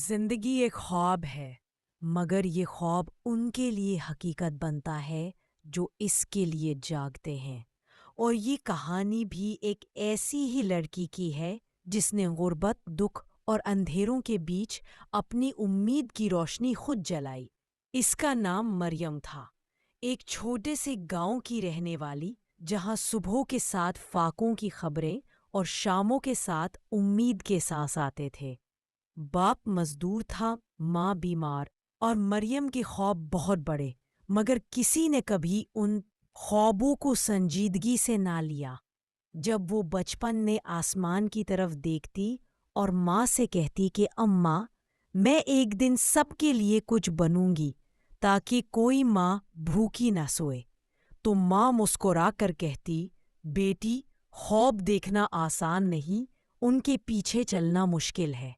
زندگی ایک خواب ہے، مگر یہ خواب ان کے لیے حقیقت بنتا ہے جو اس کے لیے جاگتے ہیں۔ اور یہ کہانی بھی ایک ایسی ہی لڑکی کی ہے جس نے غربت، دکھ اور اندھیروں کے بیچ اپنی امید کی روشنی خود جلائی۔ اس کا نام مریم تھا، ایک چھوٹے سے گاؤں کی رہنے والی، جہاں صبحوں کے ساتھ فاقوں کی خبریں اور شاموں کے ساتھ امید کے سانس آتے تھے۔ باپ مزدور تھا، ماں بیمار، اور مریم کے خواب بہت بڑے، مگر کسی نے کبھی ان خوابوں کو سنجیدگی سے نہ لیا۔ جب وہ بچپن میں آسمان کی طرف دیکھتی اور ماں سے کہتی کہ اماں، میں ایک دن سب کے لیے کچھ بنوں گی تاکہ کوئی ماں بھوکی نہ سوئے، تو ماں مسکرا کر کہتی، بیٹی، خواب دیکھنا آسان نہیں، ان کے پیچھے چلنا مشکل ہے۔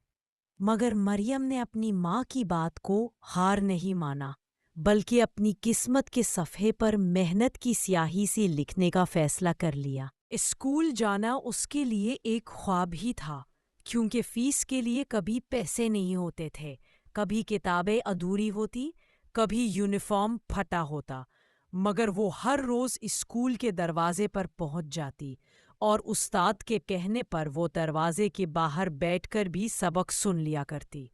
مگر مریم نے اپنی ماں کی بات کو ہار نہیں مانا، بلکہ اپنی قسمت کے صفحے پر محنت کی سیاہی سے لکھنے کا فیصلہ کر لیا۔ اسکول جانا اس کے لیے ایک خواب ہی تھا، کیونکہ فیس کے لیے کبھی پیسے نہیں ہوتے تھے، کبھی کتابیں ادھوری ہوتی، کبھی یونیفارم پھٹا ہوتا، مگر وہ ہر روز اسکول کے دروازے پر پہنچ جاتی، اور استاد کے کہنے پر وہ دروازے کے باہر بیٹھ کر بھی سبق سن لیا کرتی۔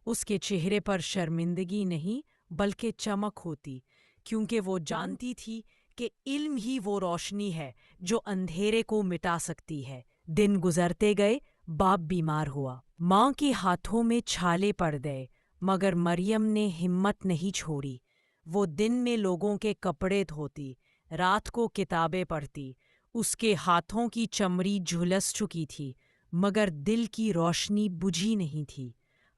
اس کے چہرے پر شرمندگی نہیں بلکہ چمک ہوتی، کیونکہ وہ جانتی تھی کہ علم ہی وہ روشنی ہے جو اندھیرے کو مٹا سکتی ہے۔ دن گزرتے گئے، باپ بیمار ہوا، ماں کے ہاتھوں میں چھالے پڑ گئے، مگر مریم نے ہمت نہیں چھوڑی۔ وہ دن میں لوگوں کے کپڑے دھوتی، رات کو کتابیں پڑھتی۔ اس کے ہاتھوں کی چمڑی جھلس چکی تھی، مگر دل کی روشنی بجھی نہیں تھی۔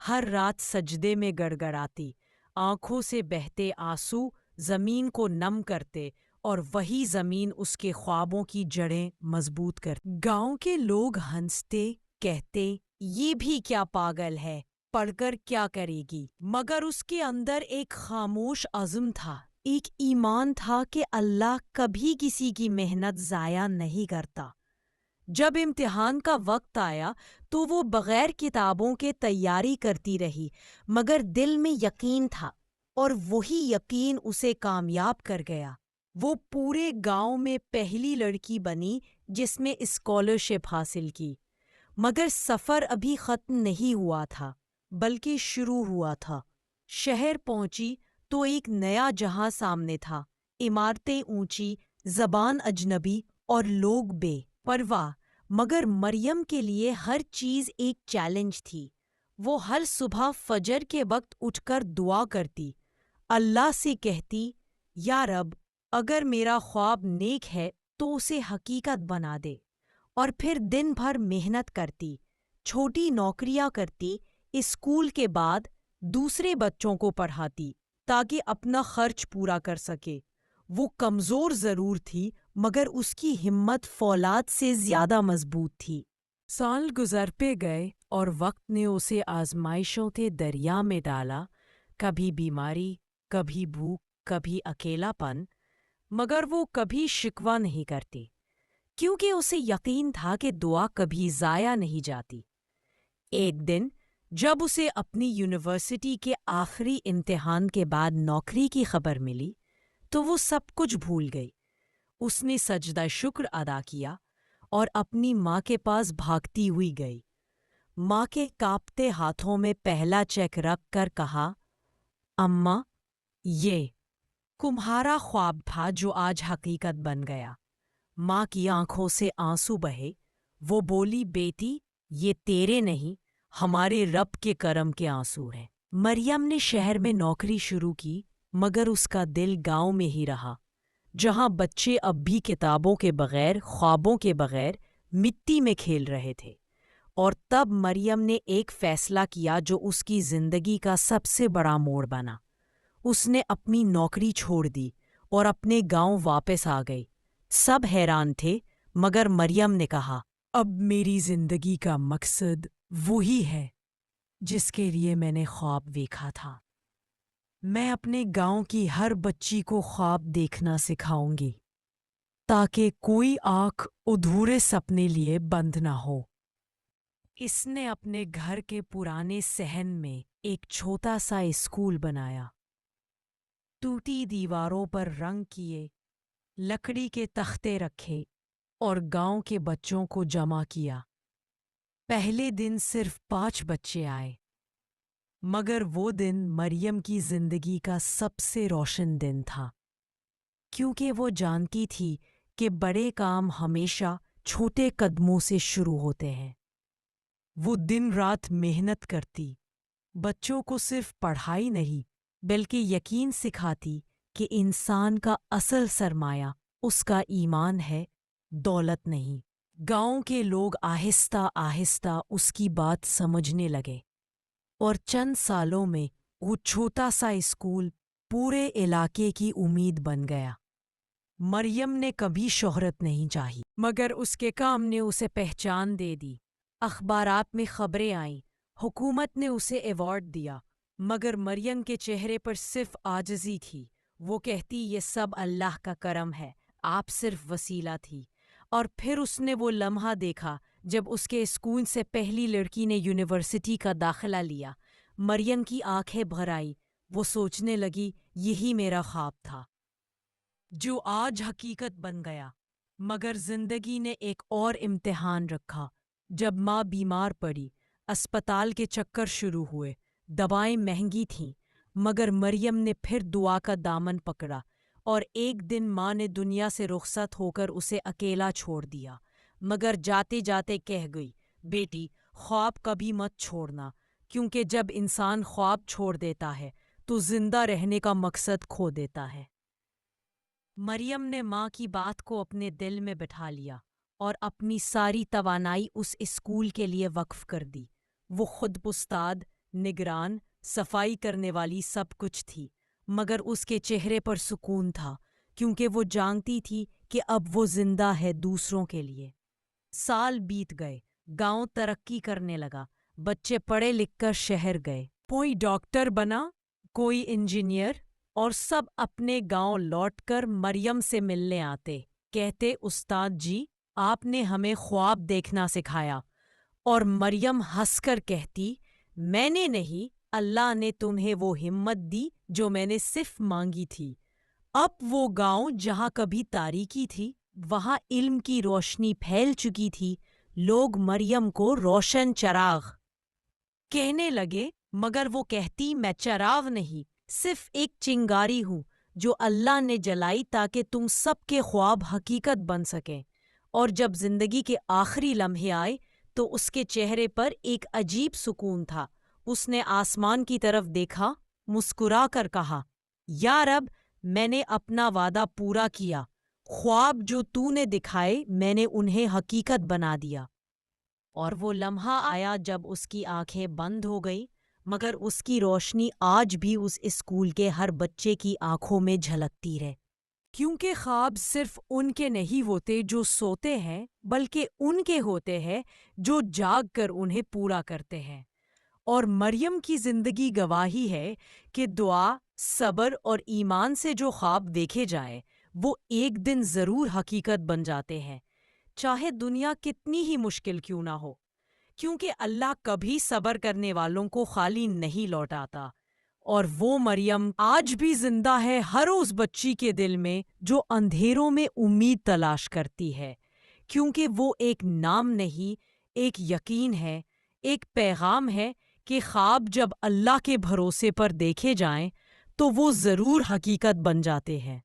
ہر رات سجدے میں گڑ گڑاتی، آنکھوں سے بہتے آنسو زمین کو نم کرتے، اور وہی زمین اس کے خوابوں کی جڑیں مضبوط کرتی۔ گاؤں کے لوگ ہنستے، کہتے، یہ بھی کیا پاگل ہے، پڑھ کر کیا کرے گی؟ مگر اس کے اندر ایک خاموش عزم تھا، ایک ایمان تھا کہ اللہ کبھی کسی کی محنت ضائع نہیں کرتا۔ جب امتحان کا وقت آیا تو وہ بغیر کتابوں کے تیاری کرتی رہی، مگر دل میں یقین تھا، اور وہی یقین اسے کامیاب کر گیا۔ وہ پورے گاؤں میں پہلی لڑکی بنی جس نے اسکالرشپ حاصل کی۔ مگر سفر ابھی ختم نہیں ہوا تھا، بلکہ شروع ہوا تھا۔ شہر پہنچی تو ایک نیا جہاں سامنے تھا، عمارتیں اونچی، زبان اجنبی، اور لوگ بے پرواہ۔ مگر مریم کے لیے ہر چیز ایک چیلنج تھی۔ وہ ہر صبح فجر کے وقت اٹھ کر دعا کرتی، اللہ سے کہتی، یا رب، اگر میرا خواب نیک ہے تو اسے حقیقت بنا دے۔ اور پھر دن بھر محنت کرتی، چھوٹی نوکریاں کرتی، اسکول کے بعد دوسرے بچوں کو پڑھاتی تاکہ اپنا خرچ پورا کر سکے۔ وہ کمزور ضرور تھی، مگر اس کی ہمت فولاد سے زیادہ مضبوط تھی۔ سال گزرتے گئے اور وقت نے اسے آزمائشوں کے دریا میں ڈالا، کبھی بیماری، کبھی بھوک، کبھی اکیلا پن، مگر وہ کبھی شکوہ نہیں کرتی، کیونکہ اسے یقین تھا کہ دعا کبھی ضائع نہیں جاتی۔ ایک دن جب اسے اپنی یونیورسٹی کے آخری امتحان کے بعد نوکری کی خبر ملی تو وہ سب کچھ بھول گئی۔ اس نے سجدہ شکر ادا کیا اور اپنی ماں کے پاس بھاگتی ہوئی گئی۔ ماں کے کانپتے ہاتھوں میں پہلا چیک رکھ کر کہا، اماں، یہ تمہارا خواب تھا جو آج حقیقت بن گیا۔ ماں کی آنکھوں سے آنسو بہے۔ وہ بولی، بیٹی، یہ تیرے نہیں، ہمارے رب کے کرم کے آنسو ہیں۔ مریم نے شہر میں نوکری شروع کی، مگر اس کا دل گاؤں میں ہی رہا، جہاں بچے اب بھی کتابوں کے بغیر، خوابوں کے بغیر مٹی میں کھیل رہے تھے۔ اور تب مریم نے ایک فیصلہ کیا جو اس کی زندگی کا سب سے بڑا موڑ بنا۔ اس نے اپنی نوکری چھوڑ دی اور اپنے گاؤں واپس آ گئی۔ سب حیران تھے، مگر مریم نے کہا، اب میری زندگی کا مقصد وہی ہے جس کے لیے میں نے خواب دیکھا تھا۔ میں اپنے گاؤں کی ہر بچی کو خواب دیکھنا سکھاؤں گی، تاکہ کوئی آنکھ ادھورے سپنے لیے بند نہ ہو۔ اس نے اپنے گھر کے پرانے صحن میں ایک چھوٹا سا اسکول بنایا، ٹوٹی دیواروں پر رنگ کیے، لکڑی کے تختے رکھے اور گاؤں کے بچوں کو جمع کیا۔ پہلے دن صرف 5 بچے آئے، مگر وہ دن مریم کی زندگی کا سب سے روشن دن تھا، کیونکہ وہ جانتی تھی کہ بڑے کام ہمیشہ چھوٹے قدموں سے شروع ہوتے ہیں۔ وہ دن رات محنت کرتی، بچوں کو صرف پڑھائی نہیں بلکہ یقین سکھاتی کہ انسان کا اصل سرمایہ اس کا ایمان ہے، دولت نہیں۔ گاؤں کے لوگ آہستہ آہستہ اس کی بات سمجھنے لگے، اور چند سالوں میں وہ چھوٹا سا اسکول پورے علاقے کی امید بن گیا۔ مریم نے کبھی شہرت نہیں چاہی، مگر اس کے کام نے اسے پہچان دے دی۔ اخبارات میں خبریں آئیں، حکومت نے اسے ایوارڈ دیا، مگر مریم کے چہرے پر صرف عاجزی تھی۔ وہ کہتی، یہ سب اللہ کا کرم ہے، آپ صرف وسیلہ تھی۔ اور پھر اس نے وہ لمحہ دیکھا جب اس کے اسکول سے پہلی لڑکی نے یونیورسٹی کا داخلہ لیا۔ مریم کی آنکھیں بھر آئی، وہ سوچنے لگی، یہی میرا خواب تھا جو آج حقیقت بن گیا۔ مگر زندگی نے ایک اور امتحان رکھا۔ جب ماں بیمار پڑی، اسپتال کے چکر شروع ہوئے، دوائیں مہنگی تھیں، مگر مریم نے پھر دعا کا دامن پکڑا، اور ایک دن ماں نے دنیا سے رخصت ہو کر اسے اکیلا چھوڑ دیا، مگر جاتے جاتے کہہ گئی، بیٹی، خواب کبھی مت چھوڑنا، کیونکہ جب انسان خواب چھوڑ دیتا ہے تو زندہ رہنے کا مقصد کھو دیتا ہے۔ مریم نے ماں کی بات کو اپنے دل میں بٹھا لیا اور اپنی ساری توانائی اس اسکول کے لیے وقف کر دی۔ وہ خود استاد، نگران، صفائی کرنے والی، سب کچھ تھی، مگر اس کے چہرے پر سکون تھا، کیونکہ وہ جانتی تھی کہ اب وہ زندہ ہے دوسروں کے لیے۔ سال بیت گئے، گاؤں ترقی کرنے لگا، بچے پڑھے لکھ کر شہر گئے، کوئی ڈاکٹر بنا، کوئی انجینئر، اور سب اپنے گاؤں لوٹ کر مریم سے ملنے آتے، کہتے، استاد جی، آپ نے ہمیں خواب دیکھنا سکھایا۔ اور مریم ہنس کر کہتی، میں نے نہیں، اللہ نے تمہیں وہ ہمت دی جو میں نے صرف مانگی تھی۔ اب وہ گاؤں جہاں کبھی تاریکی تھی، وہاں علم کی روشنی پھیل چکی تھی۔ لوگ مریم کو روشن چراغ کہنے لگے، مگر وہ کہتی، میں چراغ نہیں، صرف ایک چنگاری ہوں جو اللہ نے جلائی تاکہ تم سب کے خواب حقیقت بن سکیں۔ اور جب زندگی کے آخری لمحے آئے تو اس کے چہرے پر ایک عجیب سکون تھا۔ اس نے آسمان کی طرف دیکھا، مسکرا کر کہا، یا رب، میں نے اپنا وعدہ پورا کیا، خواب جو تو نے دکھائے میں نے انہیں حقیقت بنا دیا۔ اور وہ لمحہ آیا جب اس کی آنکھیں بند ہو گئی، مگر اس کی روشنی آج بھی اس اسکول کے ہر بچے کی آنکھوں میں جھلکتی رہے، کیونکہ خواب صرف ان کے نہیں ہوتے جو سوتے ہیں، بلکہ ان کے ہوتے ہیں جو جاگ کر انہیں پورا کرتے ہیں۔ اور مریم کی زندگی گواہی ہے کہ دعا، صبر اور ایمان سے جو خواب دیکھے جائیں وہ ایک دن ضرور حقیقت بن جاتے ہیں، چاہے دنیا کتنی ہی مشکل کیوں نہ ہو، کیونکہ اللہ کبھی صبر کرنے والوں کو خالی نہیں لوٹاتا۔ اور وہ مریم آج بھی زندہ ہے ہر اس بچی کے دل میں جو اندھیروں میں امید تلاش کرتی ہے، کیونکہ وہ ایک نام نہیں، ایک یقین ہے، ایک پیغام ہے کہ خواب جب اللہ کے بھروسے پر دیکھے جائیں تو وہ ضرور حقیقت بن جاتے ہیں۔